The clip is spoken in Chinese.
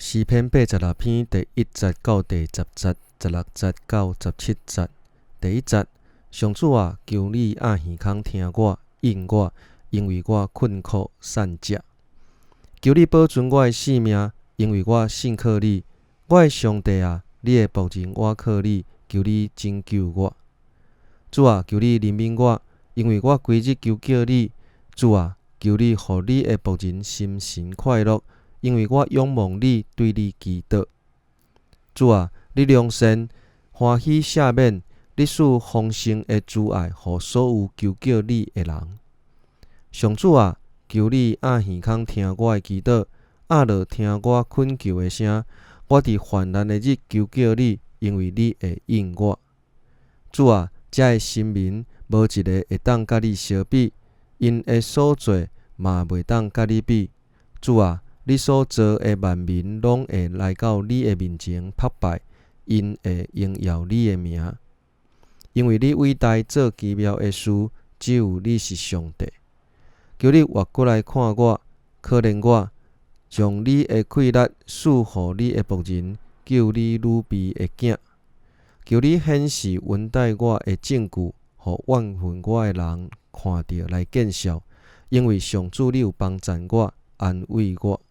诗篇86篇第1节到第10节、16节到17节。第1节，上主啊，求你按耳孔听我，应我，因为我困苦散食。求你保存我的性命，因为我信靠你。我的上帝啊，你的仆人倚靠你，求你拯救我。主啊，求你怜悯我，因为我规日求叫你。主啊，求你予你的仆人心神快乐，因为我仰望你，对你祈祷。主啊，你良善，欢喜赦免，你使丰盛的慈爱，予所有求叫你的人。上主啊，求你按耳孔听我的祈祷，压落听我恳求的声。我伫患难的日求叫你，因为你会应我。主啊，这的神明无一个会当甲你相比，因的所做嘛袂当甲你比。主啊，你所造的万民拢会来到你的面前叩拜，因会荣耀你的名，因为你伟大做奇妙的事，只有你是上帝。求你活过来看我，可怜我，将你的气力赐予你的仆人，救你女婢的囝。求你显示恩待我的证据，予怨恨我的人看到来见笑，因为上主你有帮助我，安慰我。